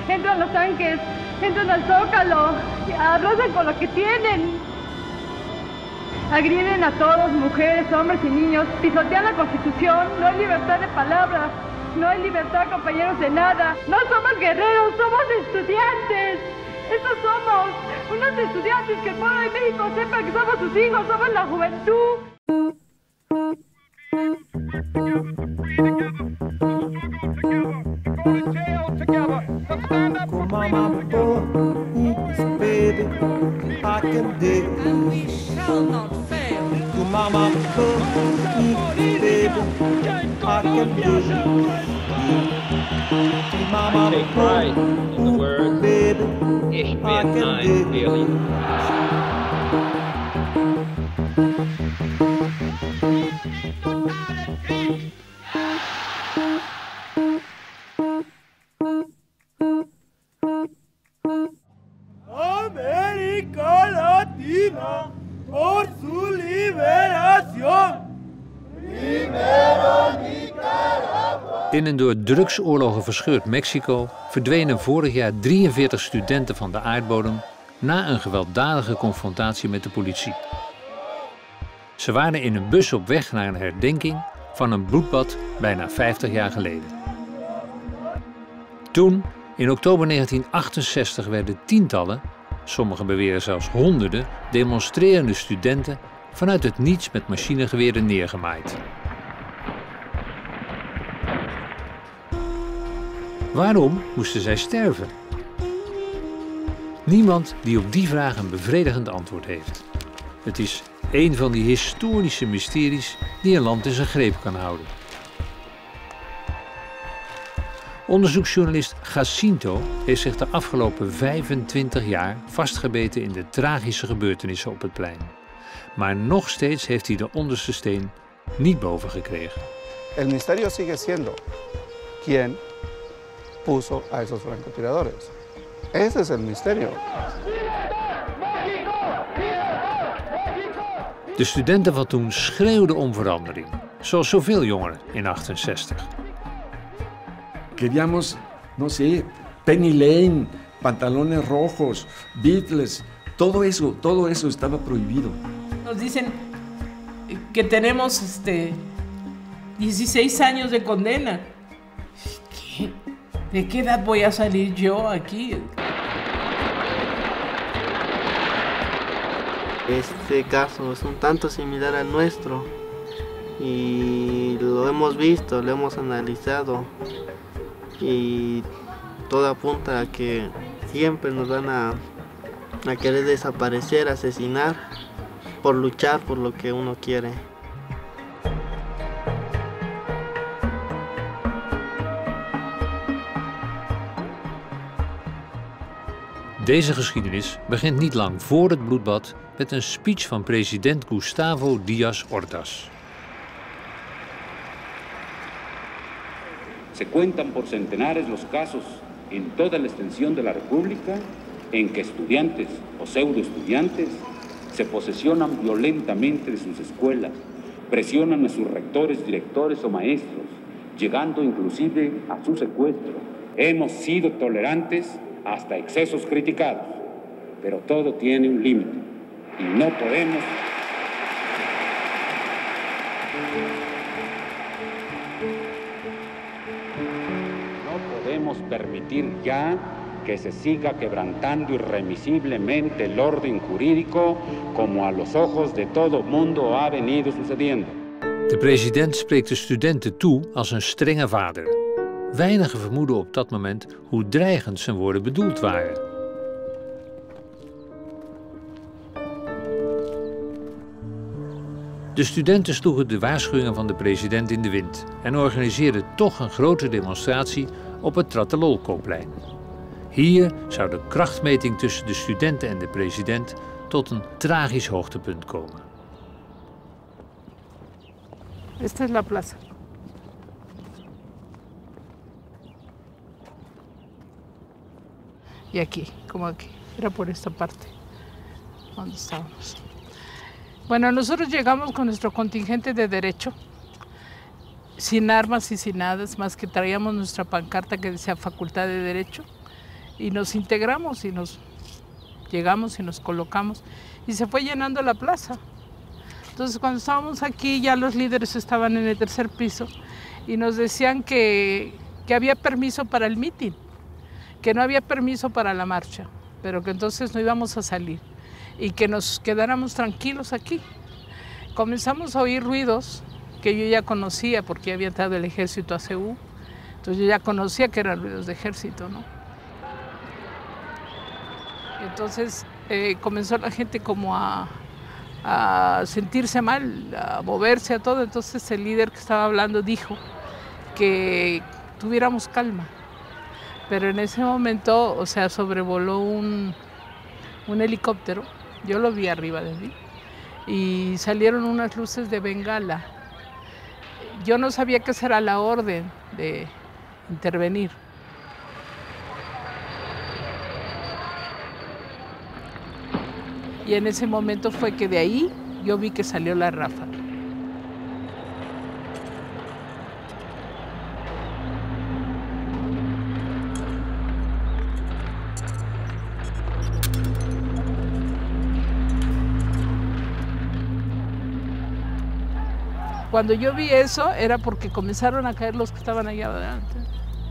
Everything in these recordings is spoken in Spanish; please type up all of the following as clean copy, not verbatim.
entran los tanques, entran al Zócalo, arrasan con lo que tienen. Agreden a todos, mujeres, hombres y niños, pisotean la Constitución, no hay libertad de palabra, no hay libertad, compañeros, de nada. No somos guerreros, somos estudiantes. Estos somos unos estudiantes que el pueblo de México sepa que somos sus hijos, somos la juventud. Take pride in the word Ich bin ein Berliner. América Latina por su liberación. Primero Nicaragua. In een door drugsoorlogen verscheurd Mexico verdwenen vorig jaar 43 studenten van de aardbodem na een gewelddadige confrontatie met de politie. Ze waren in een bus op weg naar een herdenking van een bloedbad bijna 50 jaar geleden. Toen, in oktober 1968, werden tientallen, sommigen beweren zelfs honderden, demonstrerende studenten vanuit het niets met machinegeweren neergemaaid. Waarom moesten zij sterven? Niemand die op die vraag een bevredigend antwoord heeft. Het is een van die historische mysteries die een land in zijn greep kan houden. Onderzoeksjournalist Jacinto heeft zich de afgelopen 25 jaar vastgebeten in de tragische gebeurtenissen op het plein. Maar nog steeds heeft hij de onderste steen niet boven gekregen. El misterio sigue siendo quién puso a esos francotiradores. Ese es el misterio. De studenten van toen schreeuwden om verandering, zoals zoveel jongeren in 68. Queríamos, no sé, Penny Lane, pantalones rojos, Beatles, todo eso estaba prohibido. Nos dicen que tenemos 16 años de condena. ¿Qué? ¿De qué edad voy a salir yo aquí? Este caso es un tanto similar al nuestro y lo hemos visto, lo hemos analizado y todo apunta a que siempre nos van a querer desaparecer, asesinar por luchar por lo que uno quiere. Deze geschiedenis begint niet lang voor het bloedbad met een speech van president Gustavo Díaz Ordaz. Se cuentan por centenares los casos en toda la extensión de la República en que estudiantes o pseudoestudiantes se posesionan violentamente de sus escuelas, presionan a sus rectores, directores o maestros, llegando inclusive a su secuestro. Hemos sido tolerantes hasta excesos criticados, pero todo tiene un límite y no podemos permitir ya que se siga quebrantando irremisiblemente el orden jurídico como a los ojos de todo mundo ha venido sucediendo. De president spreekt de studenten toe als een strenge vader. Weinigen vermoeden op dat moment hoe dreigend zijn woorden bedoeld waren. De studenten sloegen de waarschuwingen van de president in de wind en organiseerden toch een grote demonstratie op het Tlatelolco-plein. Hier zou de krachtmeting tussen de studenten en de president tot een tragisch hoogtepunt komen. Esta es la plaza. Y aquí, como aquí, era por esta parte donde estábamos. Bueno, nosotros llegamos con nuestro contingente de derecho, sin armas y sin nada, más que traíamos nuestra pancarta que decía Facultad de Derecho, y nos integramos y nos llegamos y nos colocamos y se fue llenando la plaza. Entonces cuando estábamos aquí ya los líderes estaban en el tercer piso y nos decían que había permiso para el mitin, que no había permiso para la marcha, pero que entonces no íbamos a salir y que nos quedáramos tranquilos aquí. Comenzamos a oír ruidos que yo ya conocía porque había entrado el ejército a Ceú, entonces yo ya conocía que eran ruidos de ejército, ¿no? Entonces comenzó la gente como a sentirse mal, a moverse, a todo. Entonces el líder que estaba hablando dijo que tuviéramos calma. Pero en ese momento, o sea, sobrevoló un helicóptero, yo lo vi arriba de mí, y salieron unas luces de bengala. Yo no sabía que esa era la orden de intervenir. Y en ese momento fue que de ahí yo vi que salió la ráfaga. Cuando yo vi eso era porque comenzaron a caer los que estaban allá adelante.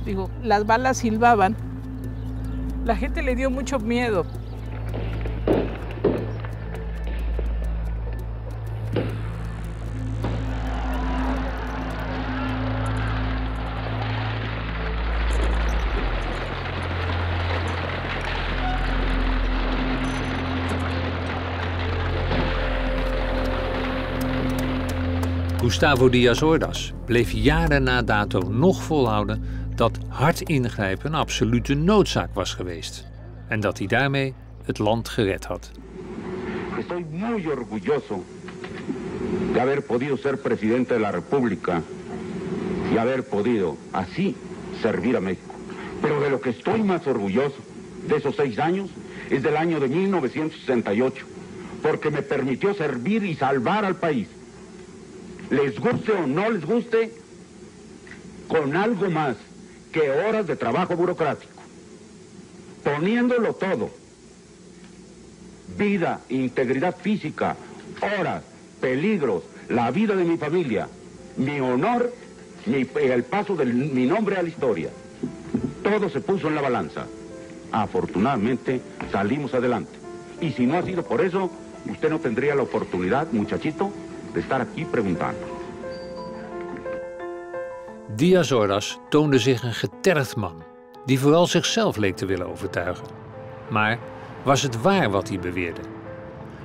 Digo, las balas silbaban. La gente le dio mucho miedo. Gustavo Díaz Ordaz bleef jaren na dato nog volhouden dat hard ingrijpen een absolute noodzaak was geweest. En dat hij daarmee het land gered had. Estoy muy orgulloso de haber podido ser presidente de la República y haber podido así servir a México. Pero de lo que estoy más orgulloso de esos 6 años es del año de 1968, porque me permitió servir y salvar al país. Les guste o no les guste, con algo más que horas de trabajo burocrático, poniéndolo todo, vida, integridad física, horas, peligros, la vida de mi familia, mi honor, el paso de mi nombre a la historia, todo se puso en la balanza. Afortunadamente salimos adelante, y si no ha sido por eso, usted no tendría la oportunidad, muchachito, de estar aquí preguntando. Díaz Ordaz toonde zich een getergd man, die vooral zichzelf leek te willen overtuigen. Maar was het waar wat hij beweerde?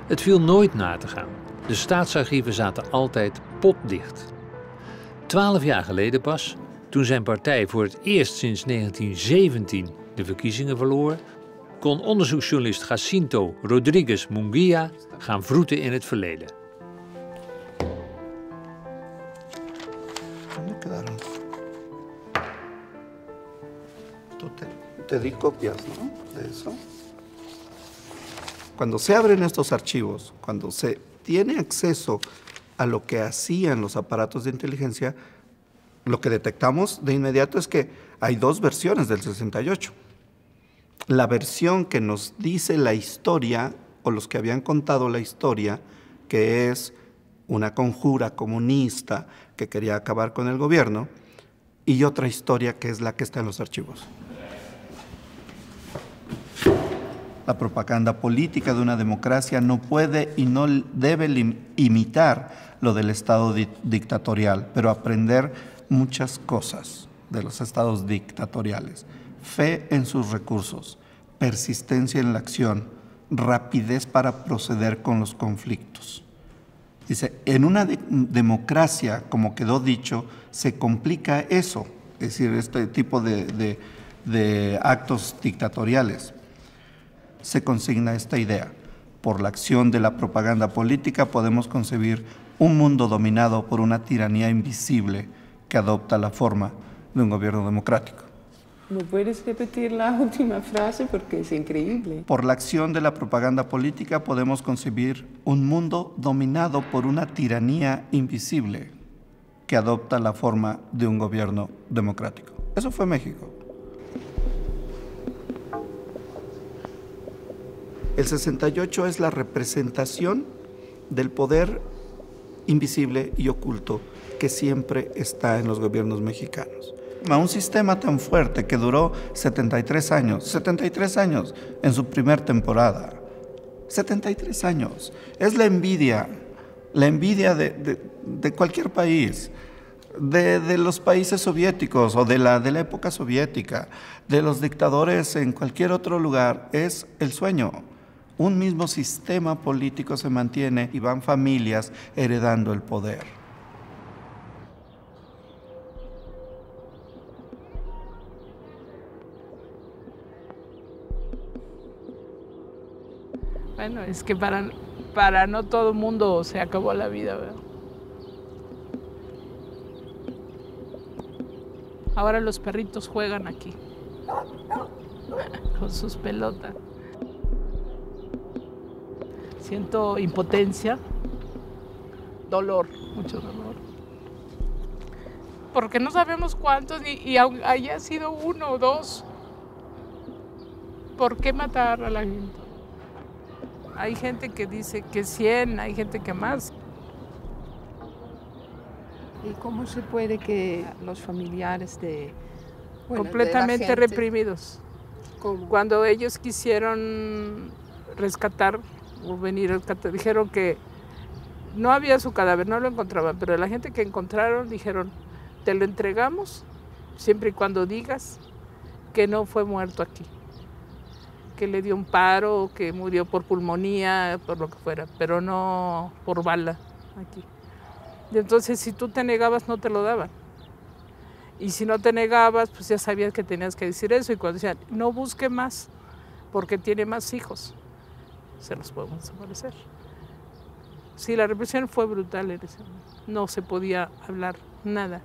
Het viel nooit na te gaan. De staatsarchieven zaten altijd potdicht. 12 jaar geleden pas, toen zijn partij voor het eerst sinds 1917 de verkiezingen verloor, kon onderzoeksjournalist Jacinto Rodríguez Munguía gaan vroeten in het verleden. ¿Dónde quedaron? Te di copias, ¿no? De eso. Cuando se abren estos archivos, cuando se tiene acceso a lo que hacían los aparatos de inteligencia, lo que detectamos de inmediato es que hay 2 versiones del 68. La versión que nos dice la historia, o los que habían contado la historia, que es una conjura comunista que quería acabar con el gobierno, y otra historia que es la que está en los archivos. La propaganda política de una democracia no puede y no debe imitar lo del Estado dictatorial, pero aprender muchas cosas de los estados dictatoriales. Fe en sus recursos, persistencia en la acción, rapidez para proceder con los conflictos. Dice, en una democracia, como quedó dicho, se complica eso, es decir, este tipo de actos dictatoriales. Se consigna esta idea. Por la acción de la propaganda política podemos concebir un mundo dominado por una tiranía invisible que adopta la forma de un gobierno democrático. ¿No puedes repetir la última frase porque es increíble? Por la acción de la propaganda política podemos concebir un mundo dominado por una tiranía invisible que adopta la forma de un gobierno democrático. Eso fue México. El 68 es la representación del poder invisible y oculto que siempre está en los gobiernos mexicanos. A un sistema tan fuerte que duró 73 años en su primera temporada. 73 años. Es la envidia de cualquier país, de los países soviéticos o de la época soviética, de los dictadores en cualquier otro lugar. Es el sueño. Un mismo sistema político se mantiene y van familias heredando el poder. Bueno, es que para no todo el mundo se acabó la vida, ¿verdad? Ahora los perritos juegan aquí con sus pelotas. Siento impotencia, dolor, mucho dolor. Porque no sabemos cuántos, y haya sido 1 o 2. ¿Por qué matar a la gente? Hay gente que dice que 100, hay gente que más. ¿Y cómo se puede que los familiares completamente de la gente, reprimidos? ¿cómo? Cuando ellos quisieron rescatar o venir a rescatar, dijeron que no había su cadáver, no lo encontraban, pero la gente que encontraron dijeron, te lo entregamos siempre y cuando digas que no fue muerto aquí, que le dio un paro, que murió por pulmonía, por lo que fuera, pero no por bala aquí. Y entonces si tú te negabas no te lo daban. Y si no te negabas, pues ya sabías que tenías que decir eso. Y cuando decían, no busque más, porque tiene más hijos, se los podemos desaparecer. Sí, la represión fue brutal en ese momento. No se podía hablar nada.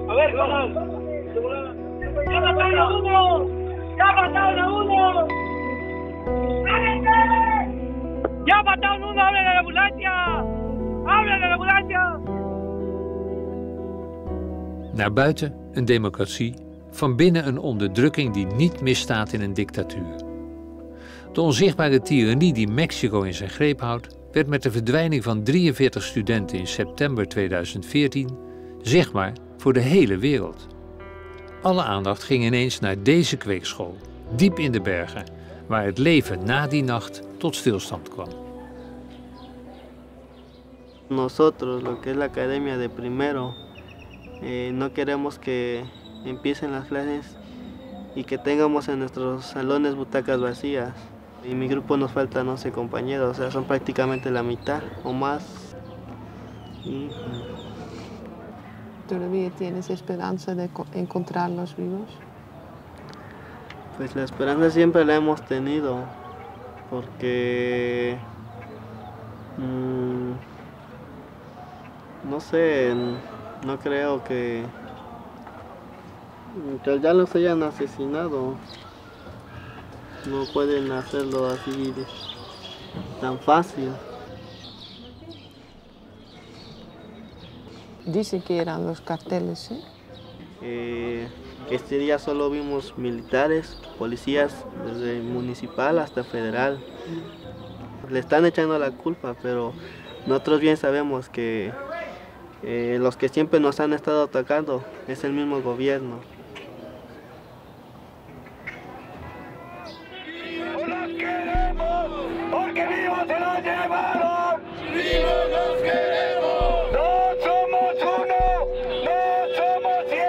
A ver, vamos. ¡Ya mataron a uno! ¡Ya mataron a uno! ¡Háganse! ¡Ya mataron a uno! ¡Hablen a la ambulancia! ¡Hablen a la ambulancia! Naar buiten een democratie, van binnen een onderdrukking die niet misstaat in een dictatuur. De onzichtbare tirannie die Mexico in zijn greep houdt, werd met de verdwijning van 43 studenten in september 2014 zichtbaar voor de hele wereld. Alle aandacht ging ineens naar deze kweekschool, diep in de bergen, waar het leven na die nacht tot stilstand kwam. Nosotros, lo que es la academia de primero, no queremos que empiecen las clases y que tengamos en nuestros salones butacas vacías. En mi grupo nos faltan 11 compañeros, o sea, son prácticamente la mitad o más. ¿Todavía tienes esperanza de encontrarlos vivos? Pues la esperanza siempre la hemos tenido, porque no sé, no creo que ya los hayan asesinado. No pueden hacerlo así tan fácil. Dicen que eran los carteles, Este día solo vimos militares, policías, desde municipal hasta federal. Le están echando la culpa, pero nosotros bien sabemos que los que siempre nos han estado atacando es el mismo gobierno. ¡Porque vivos se los llevaron! ¡Vivos los queremos! ¡No somos uno! ¡No somos 100!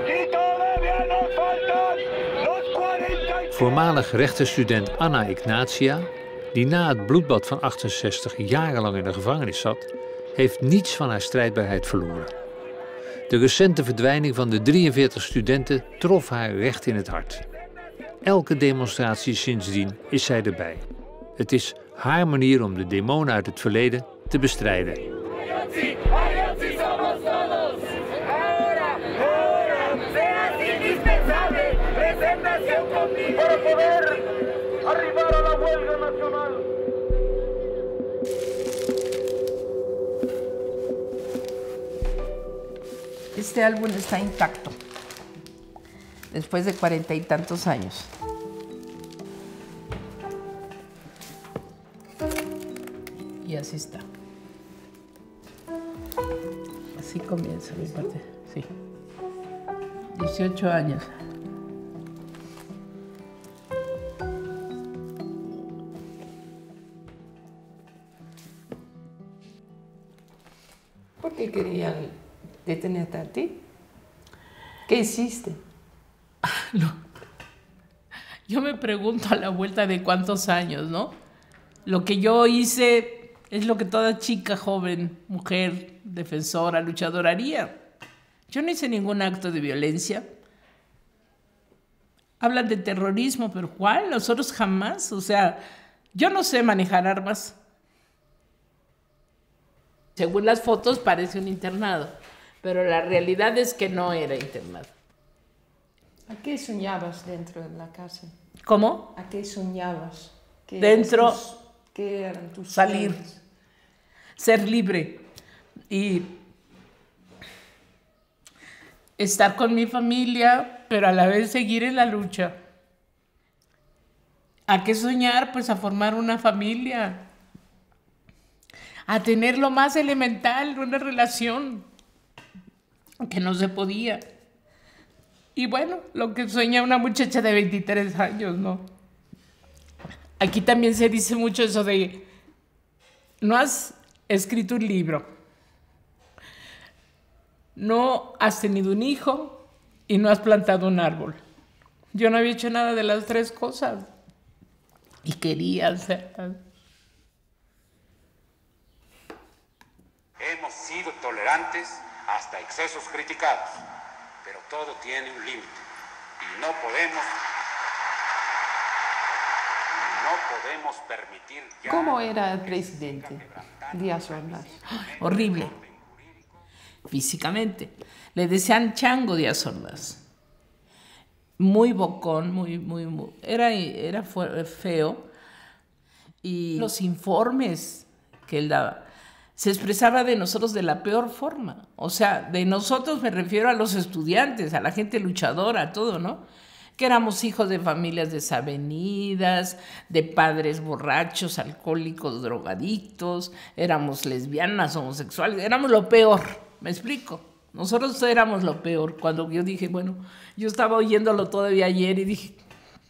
¡Y todavía nos faltan los 40! Voormalig rechtenstudent Anna Ignatia, die na het bloedbad van 68 jarenlang in de gevangenis zat, heeft niets van haar strijdbaarheid verloren. De recente verdwijning van de 43 studenten trof haar recht in het hart. Elke demonstratie sindsdien is zij erbij. Het is haar manier om de demonen uit het verleden te bestrijden. para poder arribar a la huelga nacional. Este álbum está intacto, después de 40 y tantos años. Y así está. Así comienza mi parte, sí. 18 años. ¿Por qué querían detenerte a ti? ¿Qué hiciste? No. Yo me pregunto a la vuelta de cuántos años, ¿no? Lo que yo hice es lo que toda chica, joven, mujer, defensora, luchadora haría. Yo no hice ningún acto de violencia. Hablan de terrorismo, pero ¿cuál? Nosotros jamás. O sea, yo no sé manejar armas. Según las fotos parece un internado, pero la realidad es que no era internado. ¿A qué soñabas dentro de la cárcel? ¿Cómo? ¿A qué soñabas? Dentro, ¿Qué eran tus salir, sueños? ser libre y estar con mi familia, pero a la vez seguir en la lucha. ¿A qué soñar? Pues a formar una familia, a tener lo más elemental, una relación que no se podía. Y bueno, lo que sueña una muchacha de 23 años, ¿no? Aquí también se dice mucho eso de, no has escrito un libro, no has tenido un hijo y no has plantado un árbol. Yo no había hecho nada de las tres cosas y quería hacerlas. Hemos sido tolerantes hasta excesos criticados, pero todo tiene un límite y no podemos permitir ya... ¿Cómo era el presidente Díaz Ordaz? Horrible, físicamente. Le decían Chango Díaz Ordaz. Muy bocón, muy era feo. Y los informes que él daba, se expresaba de nosotros de la peor forma. O sea, de nosotros me refiero a los estudiantes, a la gente luchadora, a todo, ¿no? Que éramos hijos de familias desavenidas, de padres borrachos, alcohólicos, drogadictos, éramos lesbianas, homosexuales, éramos lo peor, ¿me explico? Nosotros éramos lo peor. Cuando yo dije, bueno, yo estaba oyéndolo todavía ayer y dije,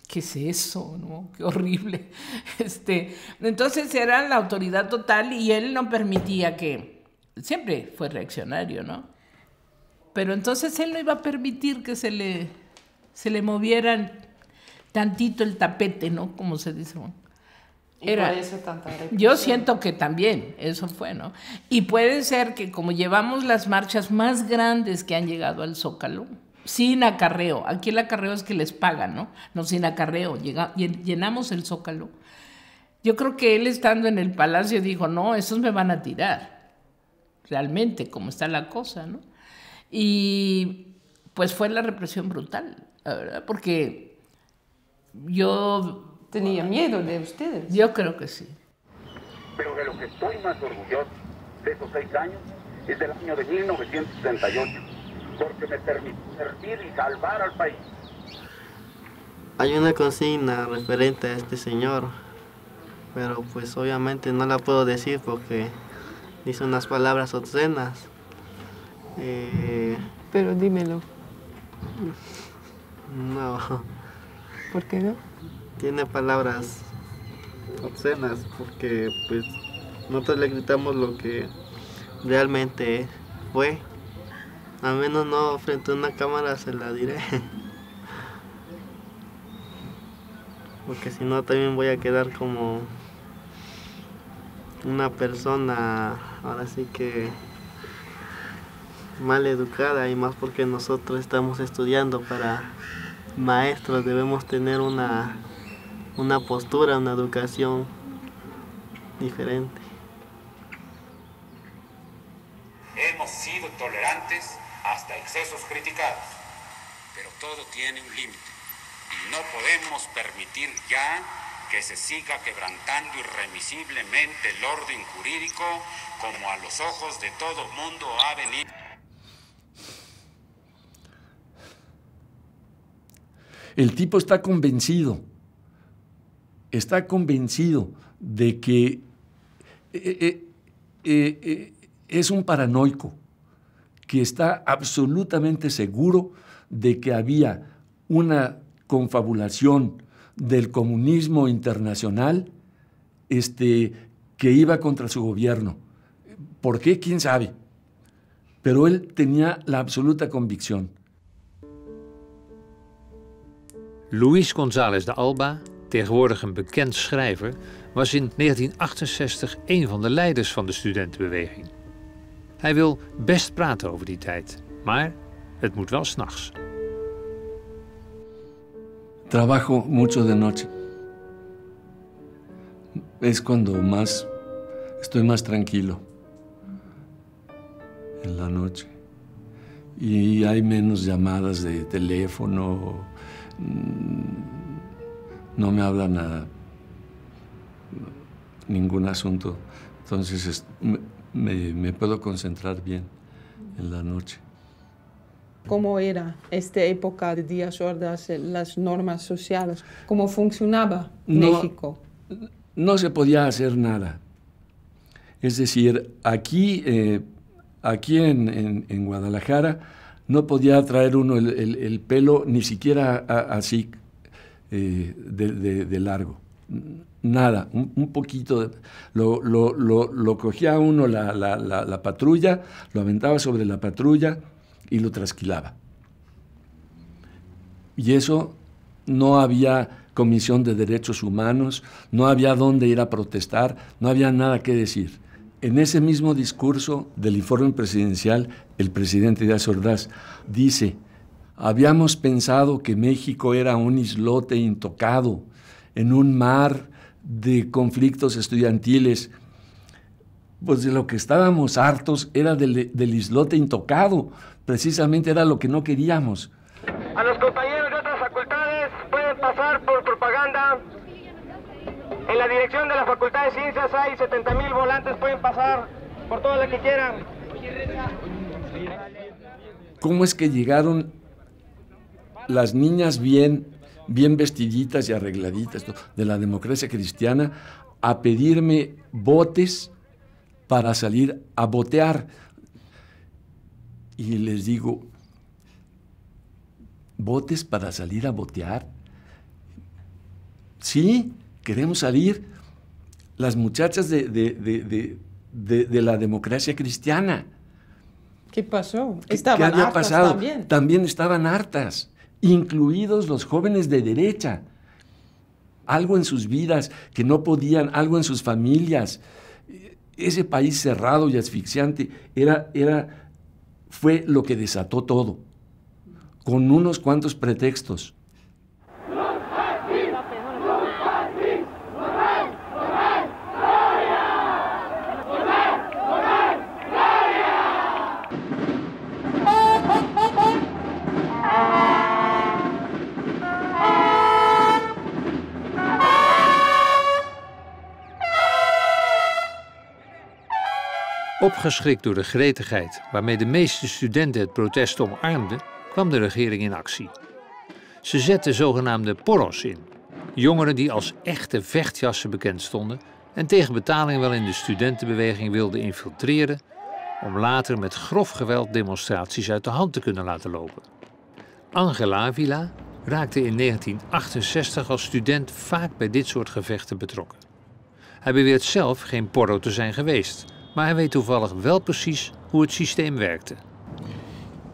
¿qué es eso? ¿No? Qué horrible. Entonces era la autoridad total y él no permitía que... Siempre fue reaccionario, ¿no? Pero entonces él no iba a permitir que se le movieran tantito el tapete, ¿no? Como se dice. Y por eso tanta represión. Yo siento que también eso fue, ¿no? Y puede ser que como llevamos las marchas más grandes que han llegado al Zócalo, sin acarreo, aquí el acarreo es que les pagan, ¿no? No, sin acarreo, llenamos el Zócalo. Yo creo que él estando en el palacio dijo, no, esos me van a tirar, realmente, como está la cosa, ¿no? Y pues fue la represión brutal, la verdad, porque yo... Tenía miedo de ustedes. Yo creo que sí. Pero de lo que estoy más orgulloso de esos 6 años es del año de 1968, porque me permitió servir y salvar al país. Hay una consigna referente a este señor, pero pues obviamente no la puedo decir porque dice unas palabras obscenas. Pero dímelo. No. ¿Por qué no? Tiene palabras obscenas porque pues nosotros le gritamos lo que realmente fue. Al menos no frente a una cámara se la diré. Porque si no también voy a quedar como una persona ahora sí que mal educada, y más porque nosotros estamos estudiando para maestros, debemos tener una postura, una educación diferente. Hemos sido tolerantes hasta excesos criticados, pero todo tiene un límite y no podemos podemos permitir ya que se siga quebrantando irremisiblemente el orden jurídico como a los ojos de todo mundo ha venido. El tipo está convencido de que es un paranoico, que está absolutamente seguro de que había una confabulación del comunismo internacional que iba contra su gobierno. ¿Por qué? ¿Quién sabe? Pero él tenía la absoluta convicción. Luis González de Alba, tegenwoordig een bekend schrijver, was in 1968 een van de leiders van de studentenbeweging. Hij wil best praten over die tijd, maar het moet wel 's nachts. Trabajo mucho de noche. Es cuando estoy más tranquilo, en la noche. Y hay menos llamadas de teléfono, no me habla nada, ningún asunto. Entonces me puedo concentrar bien en la noche. ¿Cómo era esta época de Díaz Ordaz, las normas sociales? ¿Cómo funcionaba México? No se podía hacer nada. Es decir, aquí en Guadalajara no podía traer uno el pelo ni siquiera así de largo. Nada, un poquito. Lo cogía uno la patrulla, lo aventaba sobre la patrulla y lo trasquilaba. Y eso, no había Comisión de Derechos Humanos, no había dónde ir a protestar, no había nada que decir. En ese mismo discurso del informe presidencial, el presidente Díaz Ordaz dice: habíamos pensado que México era un islote intocado en un mar de conflictos estudiantiles. Pues de lo que estábamos hartos era del islote intocado. Precisamente era lo que no queríamos. A los compañeros de otras facultades pueden pasar por propaganda. En la dirección de la Facultad de Ciencias hay 70,000 volantes, pueden pasar por todas las que quieran. ¿Cómo es que llegaron las niñas bien vestiditas y arregladitas de la democracia cristiana a pedirme botes para salir a botear? Y les digo, ¿botes para salir a botear? Sí, queremos salir. Las muchachas de la democracia cristiana. ¿Qué pasó? ¿Qué había pasado? También estaban hartas, incluidos los jóvenes de derecha. Algo en sus vidas que no podían, algo en sus familias. Ese país cerrado y asfixiante fue lo que desató todo, con unos cuantos pretextos. Opgeschrikt door de gretigheid waarmee de meeste studenten het protest omarmden, kwam de regering in actie. Ze zette zogenaamde porros in. Jongeren die als echte vechtjassen bekend stonden en tegen betaling wel in de studentenbeweging wilden infiltreren om later met grof geweld demonstraties uit de hand te kunnen laten lopen. Ángel Ávila raakte in 1968 als student vaak bij dit soort gevechten betrokken. Hij beweert zelf geen porro te zijn geweest, maar hij weet toevallig wel precies hoe het systeem werkte.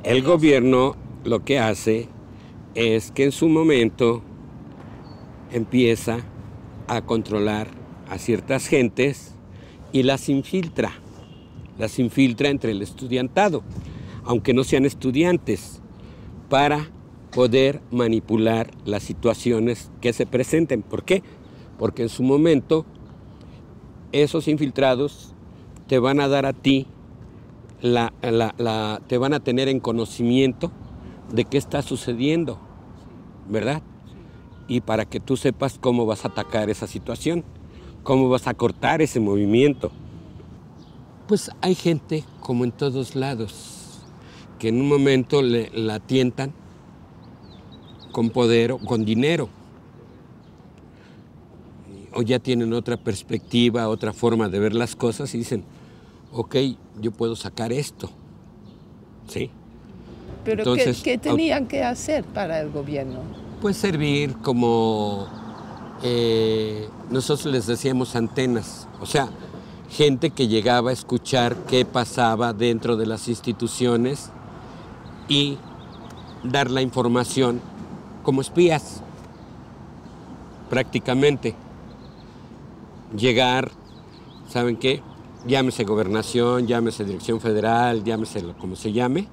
El gobierno lo que hace es que en su momento empieza a controlar a ciertas gentes y las infiltra entre el estudiantado, aunque no sean estudiantes, para poder manipular las situaciones que se presenten. ¿Por qué? Porque en su momento esos infiltrados te van a dar a ti, te van a tener en conocimiento de qué está sucediendo, ¿verdad? y para que tú sepas cómo vas a atacar esa situación, cómo vas a cortar ese movimiento. Pues hay gente, como en todos lados, que en un momento la tientan con poder o con dinero. O ya tienen otra perspectiva, otra forma de ver las cosas y dicen, ok, yo puedo sacar esto. ¿Sí? Pero entonces, ¿qué tenían que hacer para el gobierno? Pues servir como, nosotros les decíamos antenas, o sea, gente que llegaba a escuchar qué pasaba dentro de las instituciones y dar la información como espías, prácticamente. Llegar, ¿saben qué? Llámese gobernación, llámese dirección federal, llámese como se llame,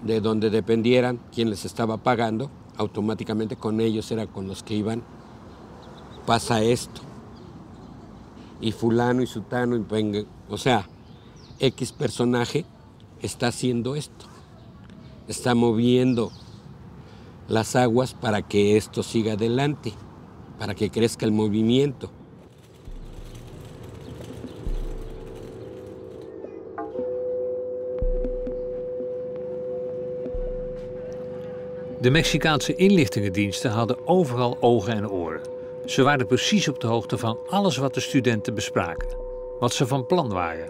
de donde dependieran quién les estaba pagando, automáticamente con ellos era con los que iban, pasa esto. Y fulano y sutano, o sea, X personaje está haciendo esto, está moviendo las aguas para que esto siga adelante, para que crezca el movimiento. De Mexicaanse inlichtingendiensten hadden overal ogen en oren. Ze waren precies op de hoogte van alles wat de studenten bespraken, wat ze van plan waren.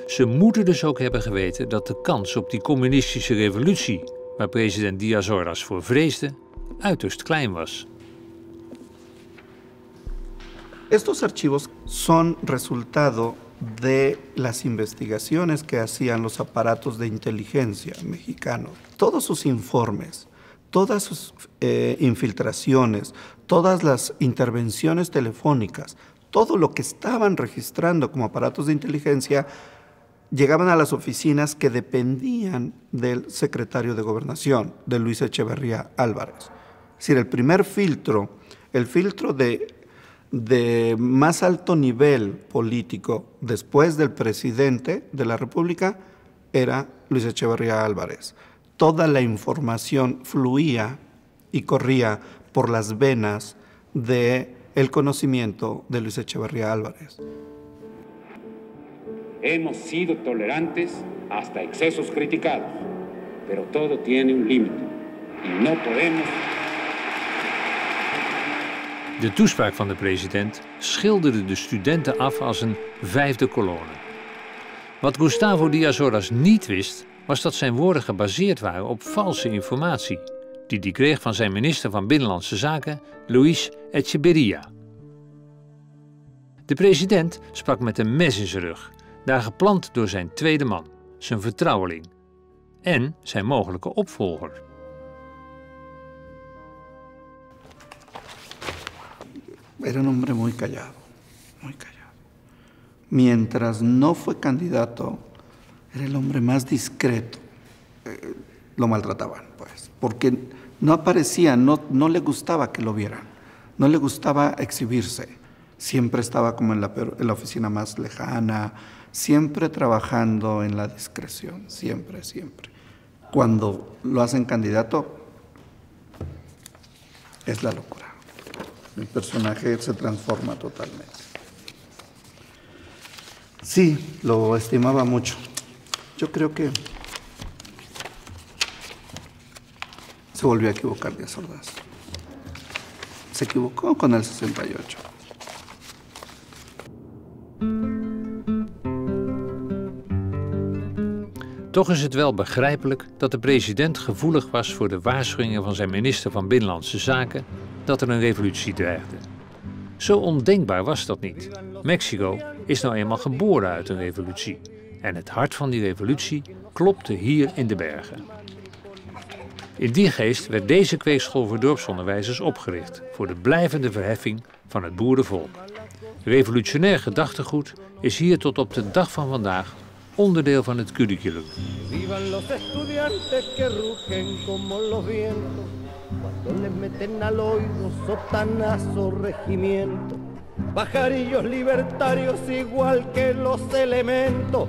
Ze moeten dus ook hebben geweten dat de kans op die communistische revolutie, waar president Díaz Ordaz voor vreesde, uiterst klein was. Estos archivos son resultado de las investigaciones que hacían los aparatos de inteligencia mexicanos. Todos sus informes, todas sus infiltraciones, todas las intervenciones telefónicas, todo lo que estaban registrando como aparatos de inteligencia, llegaban a las oficinas que dependían del secretario de Gobernación, de Luis Echeverría Álvarez. Es decir, el primer filtro, el filtro de más alto nivel político después del presidente de la República era Luis Echeverría Álvarez. Toda la información fluía y corría por las venas del conocimiento de Luis Echeverría Álvarez. Hemos sido tolerantes hasta excesos criticados, pero todo tiene un límite y no podemos. De toespraak van de president schilderde de studenten af als een vijfde kolonne. Wat Gustavo Díaz Ordaz niet wist, was dat zijn woorden gebaseerd waren op valse informatie, die hij kreeg van zijn minister van Binnenlandse Zaken, Luis Echeverría. De president sprak met een mes in zijn rug, daar geplant door zijn tweede man, zijn vertrouweling, en zijn mogelijke opvolger. Era un hombre muy callado, muy callado. Mientras no fue candidato, era el hombre más discreto. Lo maltrataban, pues, porque no aparecía, no le gustaba que lo vieran, no le gustaba exhibirse. Siempre estaba como en la oficina más lejana, siempre trabajando en la discreción, siempre, siempre. Cuando lo hacen candidato, es la locura. El personaje se transforma totalmente. Sí, lo estimaba mucho. Yo creo que se volvió a equivocar Díaz Ordaz. Se equivocó con el 68. Toch is het wel begrijpelijk dat de president gevoelig was voor de waarschuwingen van zijn minister van Binnenlandse Zaken dat er een revolutie dreigde. Zo ondenkbaar was dat niet. Mexico is nou eenmaal geboren uit een revolutie. En het hart van die revolutie klopte hier in de bergen. In die geest werd deze kweekschool voor dorpsonderwijzers opgericht voor de blijvende verheffing van het boerenvolk. Revolutionair gedachtegoed is hier tot op de dag van vandaag onderdeel van het curriculum. Vivan los estudiantes que rugen como los vientos, cuando les meten al oído sotanazo regimiento, pajarillos libertarios igual que los elementos,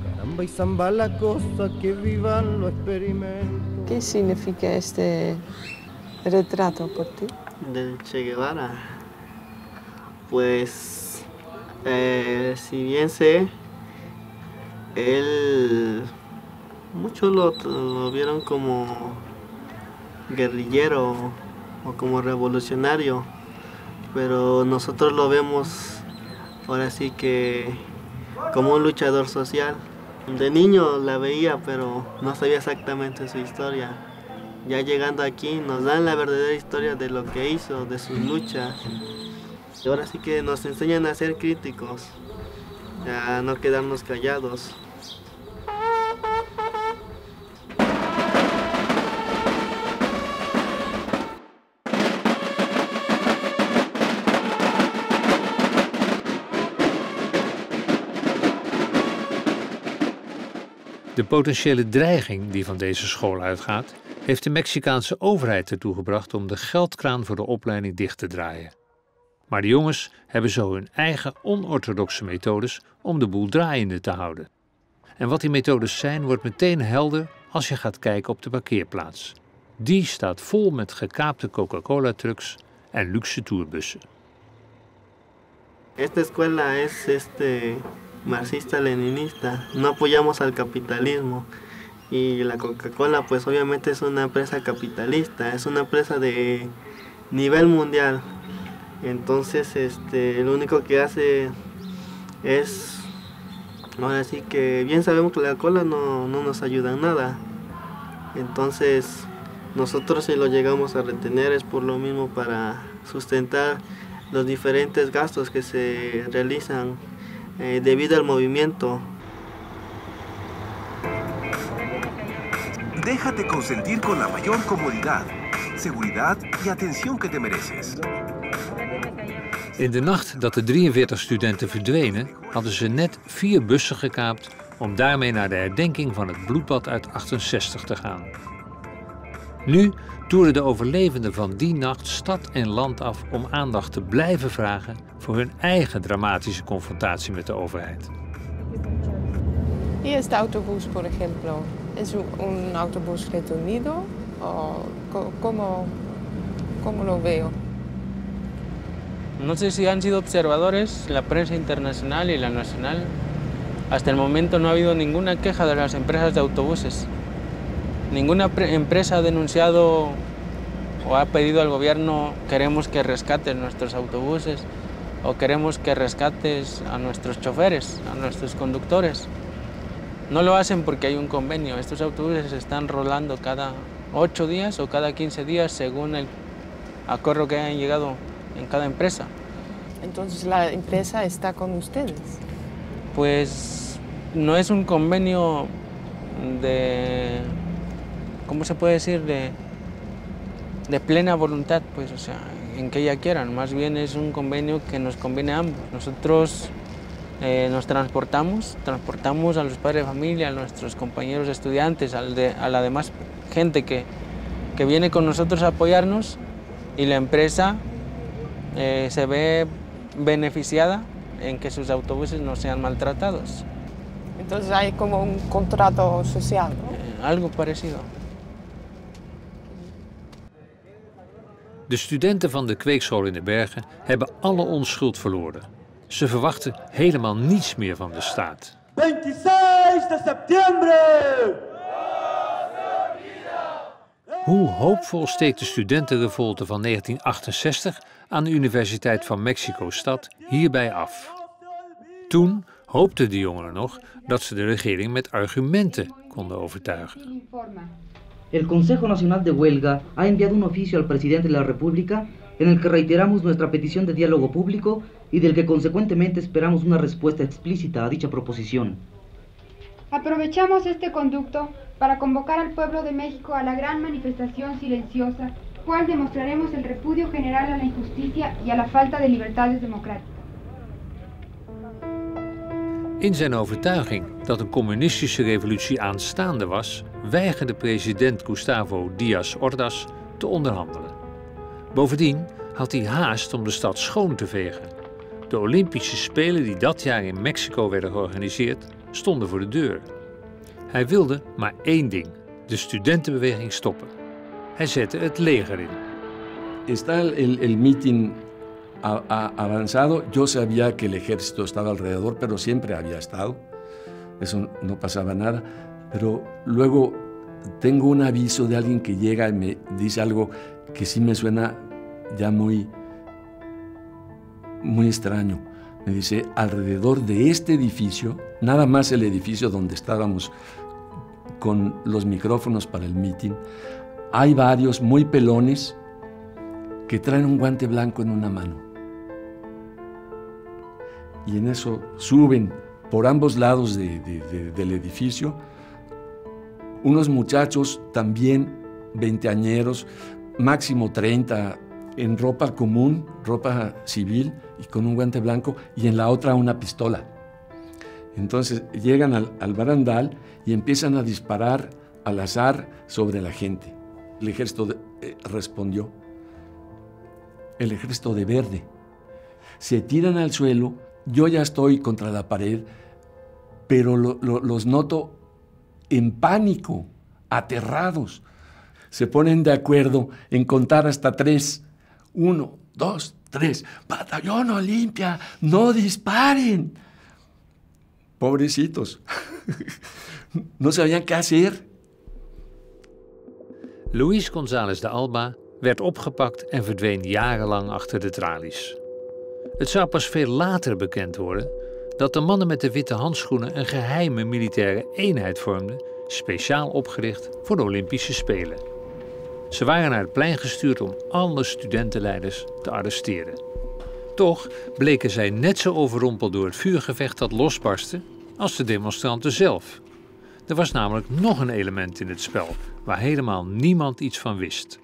caramba y zamba la cosa que vivan los experimentos. ¿Qué significa este retrato por ti? Del Che Guevara. Pues, si bien sé, él, muchos lo vieron como guerrillero o como revolucionario, pero nosotros lo vemos ahora sí que como un luchador social. De niño la veía, pero no sabía exactamente su historia. Ya llegando aquí nos dan la verdadera historia de lo que hizo, de sus luchas. Y ahora sí que nos enseñan a ser críticos, a no quedarnos callados. De potentiële dreiging die van deze school uitgaat, heeft de Mexicaanse overheid ertoe gebracht om de geldkraan voor de opleiding dicht te draaien. Maar de jongens hebben zo hun eigen onorthodoxe methodes om de boel draaiende te houden. En wat die methodes zijn, wordt meteen helder als je gaat kijken op de parkeerplaats. Die staat vol met gekaapte Coca-Cola-trucks en luxe tourbussen. Esta escuela es marxista-leninista. No apoyamos al capitalismo. Y la Coca-Cola pues obviamente es una empresa capitalista, es una empresa de nivel mundial. Entonces lo único que hace es, ahora sí que bien sabemos que la cola no nos ayuda en nada. Entonces nosotros si lo llegamos a retener es por lo mismo para sustentar los diferentes gastos que se realizan debido al movimiento. Déjate consentir con la mayor comodidad, seguridad y atención que te mereces. In de nacht dat de 43 studenten verdwenen, hadden ze net 4 bussen gekaapt om daarmee naar de herdenking van het bloedbad uit 68 te gaan. Nu toeren de overlevenden van die nacht stad en land af om aandacht te blijven vragen voor hun eigen dramatische confrontatie met de overheid. Y este autobús, por ejemplo, ¿es un autobús retenido o cómo lo veo? No sé si han sido observadores, la prensa internacional y la nacional. Hasta el momento no ha habido ninguna queja de las empresas de autobuses. Ninguna empresa ha denunciado o ha pedido al gobierno queremos que rescates nuestros autobuses o queremos que rescates a nuestros choferes, a nuestros conductores. No lo hacen porque hay un convenio. Estos autobuses están rolando cada 8 días o cada 15 días según el acuerdo que hayan llegado en cada empresa. Entonces la empresa está con ustedes. Pues no es un convenio de, ¿cómo se puede decir? De plena voluntad, pues, o sea, en que ella quieran. Más bien es un convenio que nos conviene a ambos. Nosotros nos transportamos a los padres de familia, a nuestros compañeros estudiantes, a la demás gente que viene con nosotros a apoyarnos, y la empresa se ve beneficiada en que sus autobuses no sean maltratados. Entonces hay como un contrato social, ¿no? Algo parecido. De studenten van de kweekschool in de bergen hebben alle onschuld verloren. Ze verwachten helemaal niets meer van de staat. 26 de septiembre! Hoe hoopvol steekt de studentenrevolte van 1968 aan de Universiteit van Mexico-stad hierbij af? Toen hoopten de jongeren nog dat ze de regering met argumenten konden overtuigen. El Consejo Nacional de Huelga ha enviado un oficio al presidente de la República en el que reiteramos nuestra petición de diálogo público y del que consecuentemente esperamos una respuesta explícita a dicha proposición. Aprovechamos este conducto para convocar al pueblo de México a la gran manifestación silenciosa, cual demostraremos el repudio general a la injusticia y a la falta de libertades democráticas. In zijn overtuiging dat een communistische revolutie aanstaande was, weigerde president Gustavo Díaz Ordaz te onderhandelen. Bovendien had hij haast om de stad schoon te vegen. De Olympische Spelen die dat jaar in Mexico werden georganiseerd, stonden voor de deur. Hij wilde maar één ding: de studentenbeweging stoppen. Hij zette het leger in. está el mitin avanzado. Yo sabía que el ejército estaba alrededor, pero siempre había estado. Eso no pasaba nada. Pero luego tengo un aviso de alguien que llega y me dice algo que sí me suena ya muy extraño. Me dice, alrededor de este edificio, nada más el edificio donde estábamos con los micrófonos para el mitin, hay varios muy pelones que traen un guante blanco en una mano. Y en eso suben por ambos lados del edificio unos muchachos también veinteañeros, máximo 30, en ropa común, ropa civil y con un guante blanco, y en la otra una pistola. Entonces llegan al barandal y empiezan a disparar al azar sobre la gente. El ejército respondió. El ejército de verde. Se tiran al suelo, yo ya estoy contra la pared, pero los noto en pánico, aterrados. Se ponen de acuerdo en contar hasta 3. 1, 2, 3. ¡Batallón Olimpia! ¡No disparen! Pobrecitos. No sabían qué hacer. Luis González de Alba werd opgepakt en verdween jarenlang achter de tralies. Het zou pas veel later bekend worden dat de mannen met de witte handschoenen een geheime militaire eenheid vormden, speciaal opgericht voor de Olympische Spelen. Ze waren naar het plein gestuurd om alle studentenleiders te arresteren. Toch bleken zij net zo overrompeld door het vuurgevecht dat losbarstte als de demonstranten zelf. Er was namelijk nog een element in het spel waar helemaal niemand iets van wist.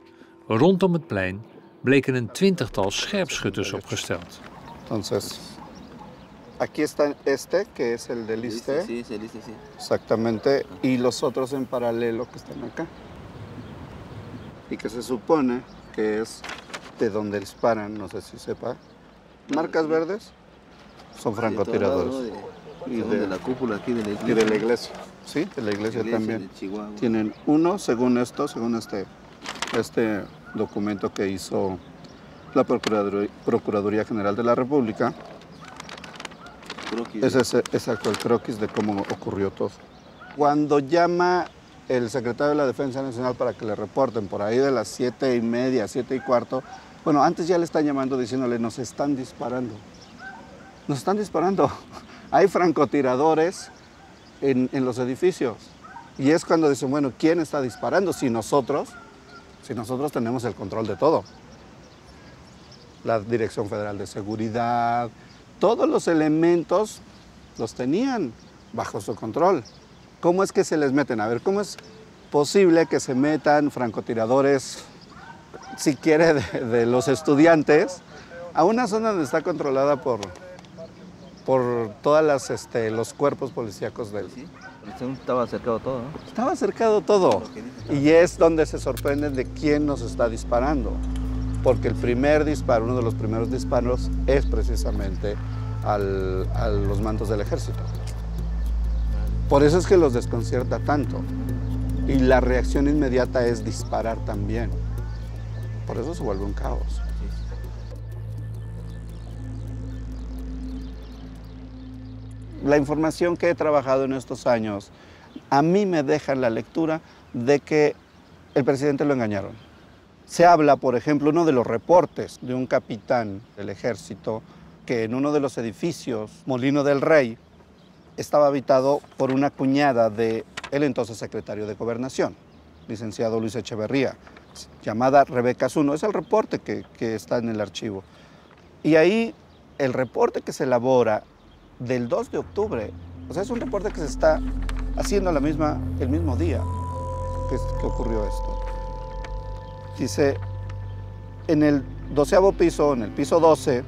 Rondom het plein bleken een 20-tal scherpschutters opgesteld. Entonces, aquí está este, que es el del ISTE. Sí, es el ISTE, sí. Exactamente. Y los otros en paralelo que están acá. Y que se supone que es de donde disparan, no sé si sepa. Marcas verdes son francotiradores. Y de la cúpula aquí de la iglesia. Y de la iglesia, sí, de la iglesia también. Tienen uno, según esto, según este documento que hizo la Procuraduría General de la República. Es exacto, el croquis de cómo ocurrió todo. Cuando llama el secretario de la Defensa Nacional para que le reporten por ahí de las 7:30, 7:15, bueno, antes ya le están llamando diciéndole, nos están disparando. Nos están disparando. Hay francotiradores en los edificios. Y es cuando dicen, bueno, ¿quién está disparando? Si nosotros tenemos el control de todo. La Dirección Federal de Seguridad, todos los elementos los tenían bajo su control. ¿Cómo es que se les meten? A ver, ¿cómo es posible que se metan francotiradores, si quiere, de los estudiantes a una zona donde está controlada por todas los cuerpos policíacos del... Sí, estaba cercado todo, ¿no? Estaba cercado todo. Y es donde se sorprenden de quién nos está disparando. Porque el primer disparo, uno de los primeros disparos, es precisamente a los mandos del ejército. Por eso es que los desconcierta tanto. Y la reacción inmediata es disparar también. Por eso se vuelve un caos. La información que he trabajado en estos años, a mí me deja la lectura de que el presidente lo engañaron. Se habla, por ejemplo, uno de los reportes de un capitán del ejército que en uno de los edificios, Molino del Rey, estaba habitado por una cuñada del entonces secretario de Gobernación, licenciado Luis Echeverría, llamada Rebeca Zuno. Es el reporte que está en el archivo. Y ahí el reporte que se elabora del 2 de octubre, o sea, es un reporte que se está haciendo el mismo día que ocurrió esto. Dice, en el 12º piso, en el piso 12,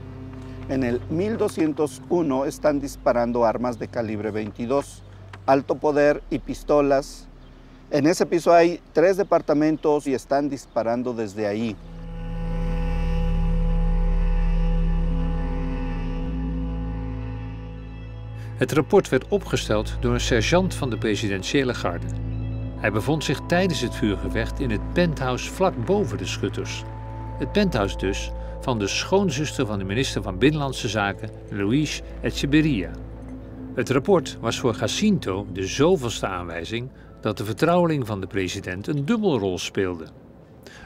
en el 1201 están disparando armas de calibre 22, alto poder y pistolas. En ese piso hay 3 departamentos y están disparando desde ahí. Het rapport werd opgesteld door een sergeant van de presidentiële garde. Hij bevond zich tijdens het vuurgevecht in het penthouse vlak boven de schutters. het penthouse dus, van de schoonzuster van de minister van Binnenlandse Zaken, Luis Echeverría. Het rapport was voor Jacinto de zoveelste aanwijzing dat de vertrouweling van de president een dubbelrol speelde.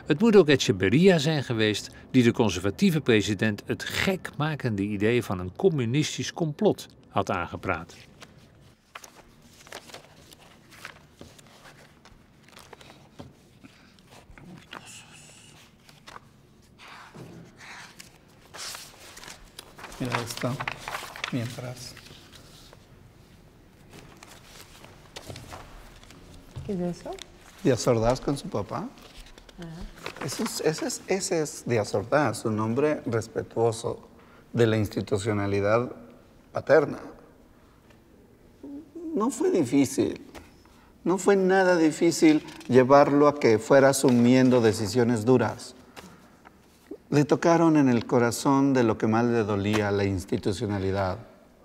Het moet ook Echeverría zijn geweest die de conservatieve president het gekmakende idee van een communistisch complot had aangepraat. Mira esto, mientras. ¿Qué es eso? Díaz Ordaz con su papá. Ese es Díaz Ordaz, un hombre respetuoso de la institucionalidad paterna. No fue difícil, no fue nada difícil llevarlo a que fuera asumiendo decisiones duras. Le tocaron en el corazón de lo que más le dolía, la institucionalidad.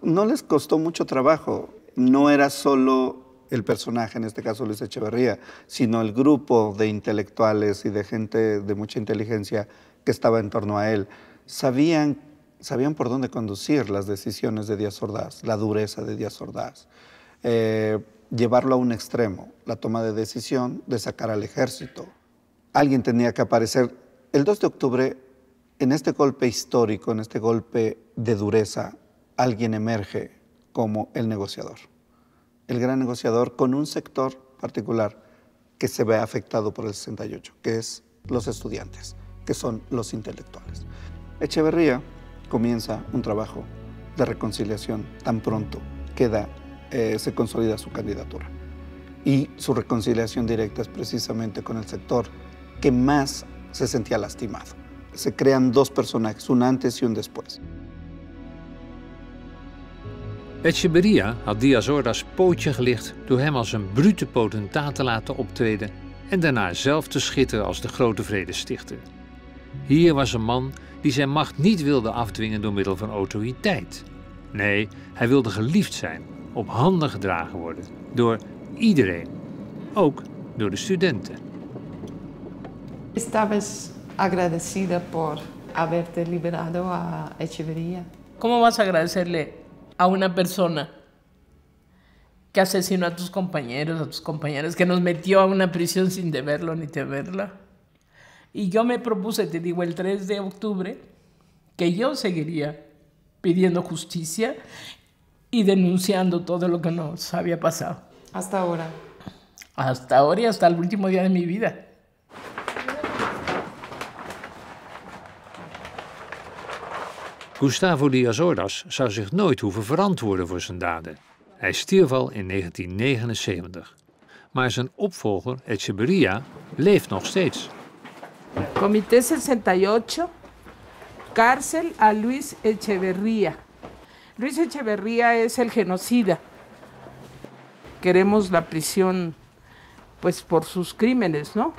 No les costó mucho trabajo. No era solo el personaje, en este caso Luis Echeverría, sino el grupo de intelectuales y de gente de mucha inteligencia que estaba en torno a él. Sabían por dónde conducir las decisiones de Díaz Ordaz, la dureza de Díaz Ordaz. Llevarlo a un extremo, la toma de decisión de sacar al ejército. Alguien tenía que aparecer. El 2 de octubre, en este golpe histórico, en este golpe de dureza, alguien emerge como el negociador. El gran negociador con un sector particular que se ve afectado por el 68, que es los estudiantes, que son los intelectuales. Echeverría comienza un trabajo de reconciliación tan pronto se consolida su candidatura. Y su reconciliación directa es precisamente con el sector que más se sentía lastimado. Se crean dos personajes, un antes y un después. Echeverría had Díaz Ordaz pootje gelicht door hem als een brute potentaat te laten optreden en daarna zelf te schitteren als de grote vredestichter. Hier was een man die zijn macht niet wilde afdwingen door middel van autoriteit. Nee, hij wilde geliefd zijn, op handen gedragen worden, door iedereen, ook door de studenten. ¿Estabas agradecida por haberte liberado a Echeverría? ¿Cómo vas a agradecerle a una persona que asesinó a tus compañeros, a tus compañeras, que nos metió a una prisión sin deberlo ni temerla? Y yo me propuse, te digo, el 3 de octubre, que yo seguiría pidiendo justicia y denunciando todo lo que nos había pasado. ¿Hasta ahora? Hasta ahora y hasta el último día de mi vida. Gustavo Díaz Ordaz zou zich nooit hoeven verantwoorden voor zijn daden. Hij stierf al in 1979. Maar zijn opvolger, Echeverría, leeft nog steeds. Comité 68, cárcel a Luis Echeverría. Luis Echeverría es el genocida. Queremos la prisión, pues, por sus crímenes, ¿no?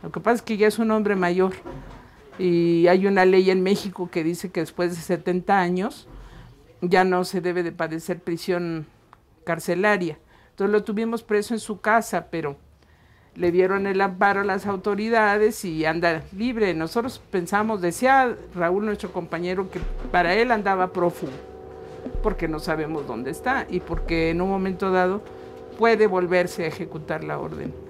Lo que pasa es que ya es un hombre mayor. Y hay una ley en México que dice que después de 70 años ya no se debe de padecer prisión carcelaria. Entonces lo tuvimos preso en su casa, pero le dieron el amparo a las autoridades y anda libre. Nosotros pensamos, decía Raúl, nuestro compañero, que para él andaba prófugo, porque no sabemos dónde está y porque en un momento dado puede volverse a ejecutar la orden.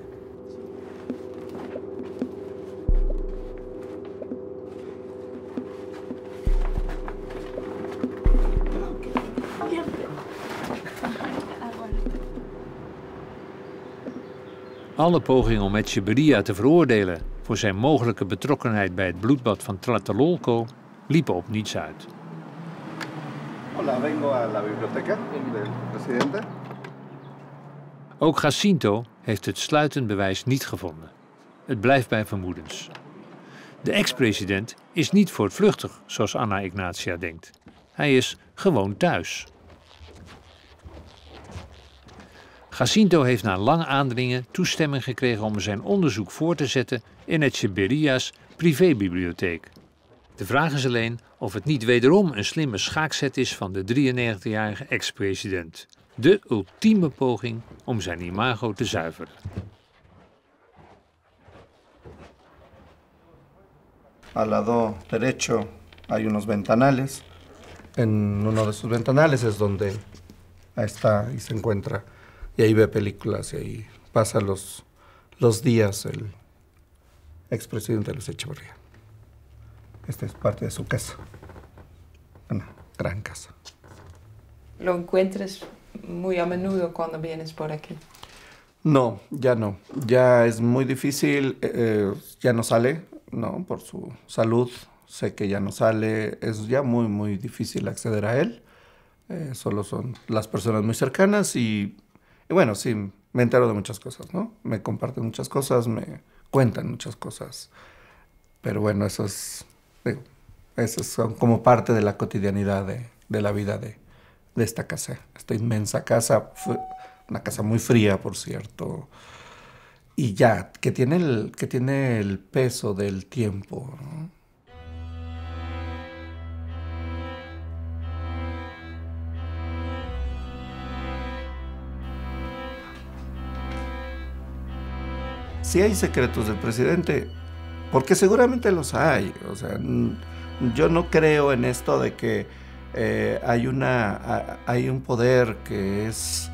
Alle pogingen om Echeverría te veroordelen voor zijn mogelijke betrokkenheid bij het bloedbad van Tlatelolco liepen op niets uit. Hola, vengo a la biblioteca del presidente. Ook Jacinto heeft het sluitend bewijs niet gevonden. Het blijft bij vermoedens. De ex-president is niet voortvluchtig, zoals Anna Ignatia denkt. Hij is gewoon thuis. Jacinto heeft na lang aandringen toestemming gekregen om zijn onderzoek voor te zetten in Echeverría's privébibliotheek. De vraag is alleen of het niet wederom een slimme schaakzet is van de 93-jarige ex-president. De ultieme poging om zijn imago te zuiveren. Al lado derecho hay unos ventanales. En uno de esos ventanales es donde está y se encuentra, y ahí ve películas y ahí pasa los días el expresidente Luis Echeverría. Esta es parte de su casa, una gran casa. ¿Lo encuentras muy a menudo cuando vienes por aquí? No, ya es muy difícil, ya no sale, ¿no? Por su salud, sé que ya no sale, es ya muy, muy difícil acceder a él, solo son las personas muy cercanas y bueno, sí, me entero de muchas cosas, ¿no? Me comparten muchas cosas, me cuentan muchas cosas, pero bueno, eso es como parte de la cotidianidad de la vida de esta casa, esta inmensa casa, una casa muy fría, por cierto, y ya, que tiene el peso del tiempo, ¿no? Sí hay secretos del presidente, porque seguramente los hay. O sea, yo no creo en esto de que hay un poder que es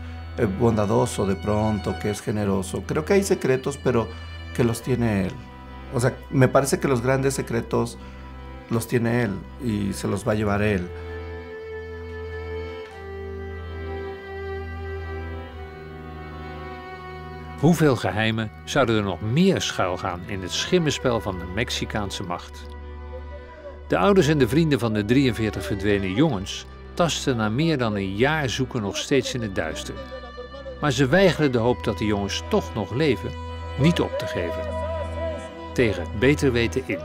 bondadoso de pronto, que es generoso. Creo que hay secretos, pero que los tiene él. O sea, me parece que los grandes secretos los tiene él y se los va a llevar él. Hoeveel geheimen zouden er nog meer schuilgaan in het schimmenspel van de Mexicaanse macht? De ouders en de vrienden van de 43 verdwenen jongens tasten na meer dan een jaar zoeken nog steeds in het duister. Maar ze weigeren de hoop dat de jongens toch nog leven niet op te geven. Tegen het beter weten in.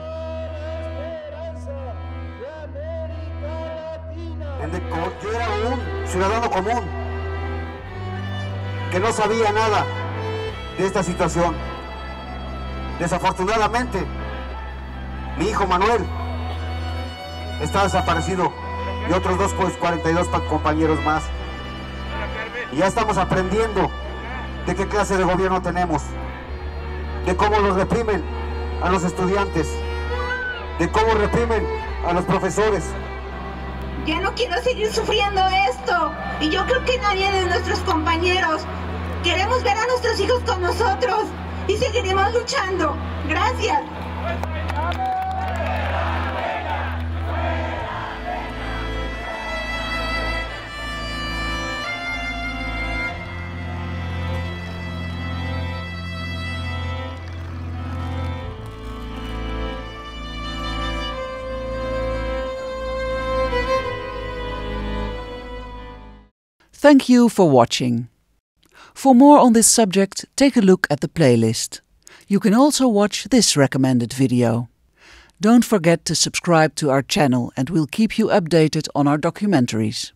Yo era un ciudadano común que no sabía nada de esta situación. Desafortunadamente, mi hijo Manuel está desaparecido y otros 42 compañeros más. Y ya estamos aprendiendo de qué clase de gobierno tenemos, de cómo los reprimen a los estudiantes, de cómo reprimen a los profesores. Ya no quiero seguir sufriendo esto, y yo creo que nadie de nuestros compañeros. Queremos ver a nuestros hijos con nosotros y seguiremos luchando. Gracias. Thank you for watching. For more on this subject, take a look at the playlist. You can also watch this recommended video. Don't forget to subscribe to our channel and we'll keep you updated on our documentaries.